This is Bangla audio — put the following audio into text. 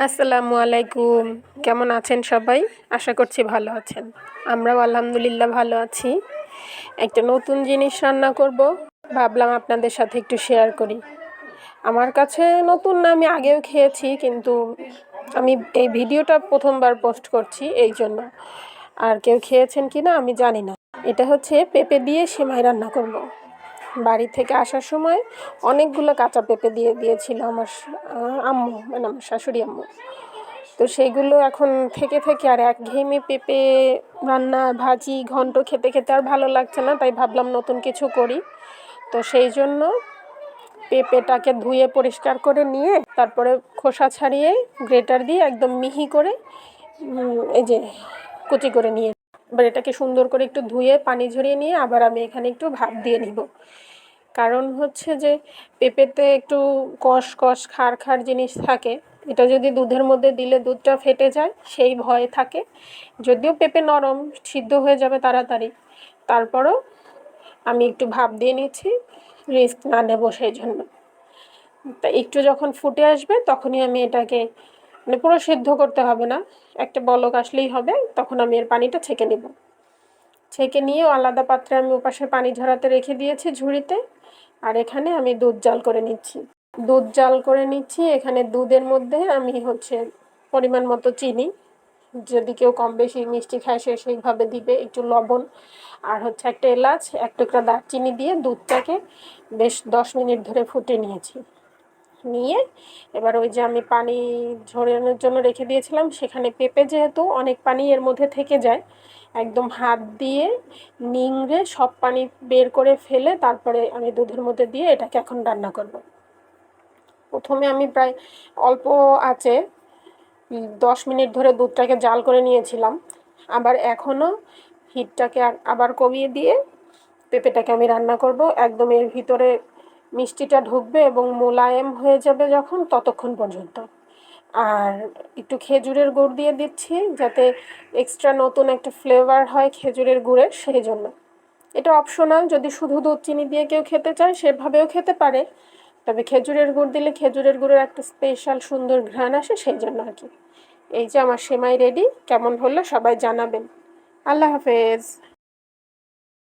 আসসালামু আলাইকুম। কেমন আছেন সবাই? আশা করছি ভালো আছেন। আমরাও আলহামদুলিল্লাহ ভালো আছি। একটা নতুন জিনিস রান্না করব, ভাবলাম আপনাদের সাথে একটু শেয়ার করি। আমার কাছে নতুন না, আমি আগেও খেয়েছি, কিন্তু আমি এই ভিডিওটা প্রথমবার পোস্ট করছি এই জন্য। আর কেউ খেয়েছেন কি না আমি জানি না। এটা হচ্ছে পেঁপে দিয়ে সেমাই রান্না করব। বাড়ি থেকে আসার সময় অনেকগুলো কাঁচা পেঁপে দিয়ে দিয়েছিল আমার আম্মু, মানে আমার শাশুড়ি আম্মু। তো সেইগুলো এখন থেকে থেকে আর একঘেয়েমি পেঁপে রান্না ভাজি ঘন্ট খেতে খেতে আর ভালো লাগছে না, তাই ভাবলাম নতুন কিছু করি। তো সেই জন্য পেঁপেটাকে ধুয়ে পরিষ্কার করে নিয়ে তারপরে খোসা ছাড়িয়ে গ্রেটার দিয়ে একদম মিহি করে এই যে কুচি করে নিয়ে, এবার এটাকে সুন্দর করে একটু ধুয়ে পানি ঝরিয়ে নিয়ে আবার আমি এখানে একটু ভাপ দিয়ে নিব। কারণ হচ্ছে যে পেঁপেতে একটু কষ কষ খাড় খাড় জিনিস থাকে, এটা যদি দুধের মধ্যে দিলে দুধটা ফেটে যায় সেই ভয় থাকে। যদিও পেঁপে নরম, সিদ্ধ হয়ে যাবে তাড়াতাড়ি, তারপরও আমি একটু ভাপ দিয়ে নিচ্ছি, রিস্ক না নেব সেই জন্য। তা একটু যখন ফুটে আসবে তখনই আমি এটাকে, মানে পুরো সিদ্ধ করতে হবে না, একটা বলক আসলেই হবে, তখন আমি এর পানিটা ছেঁকে নেব। ছেঁকে নিয়েও আলাদা পাত্রে আমি ওপাশে পানি ঝরাতে রেখে দিয়েছি ঝুড়িতে। আর এখানে আমি দুধ জাল করে নিচ্ছি। এখানে দুধের মধ্যে আমি হচ্ছে পরিমাণ মতো চিনি, যদি কেউ কম বেশি মিষ্টি খায় সে সেইভাবে দিবে, একটু লবণ আর হচ্ছে একটা এলাচ, এক টুকরা দারচিনি দিয়ে দুধটাকে বেশ 10 মিনিট ধরে ফুটে নিয়েছি। নিয়ে এবার ওই যে আমি পানি ঝরানোর জন্য রেখে দিয়েছিলাম, সেখানে পেঁপে যেহেতু অনেক পানি এর মধ্যে থেকে যায়, একদম হাত দিয়ে নিংড়ে সব পানি বের করে ফেলে তারপরে আমি দুধের মধ্যে দিয়ে এটাকে এখন রান্না করব। প্রথমে আমি প্রায় অল্প আঁচে 10 মিনিট ধরে দুধটাকে জাল করে নিয়েছিলাম। আবার এখনও হিটটাকে আবার কমিয়ে দিয়ে পেঁপেটাকে আমি রান্না করব। একদম এর ভিতরে মিষ্টিটা ঢুকবে এবং মোলায়েম হয়ে যাবে যখন, ততক্ষণ পর্যন্ত। আর একটু খেজুরের গুড় দিয়ে দিচ্ছি যাতে এক্সট্রা নতুন একটা ফ্লেভার হয় খেজুরের গুড়ের, সেই জন্য। এটা অপশনাল, যদি শুধু দুধ চিনি দিয়ে কেউ খেতে চায় সেভাবেও খেতে পারে, তবে খেজুরের গুড় দিলে খেজুরের গুড়ের একটা স্পেশাল সুন্দর ঘ্রাণ আসে, সেই জন্য আর কি। এই যে আমার সেমাই রেডি, কেমন হলো সবাই জানাবেন। আল্লাহ হাফেজ।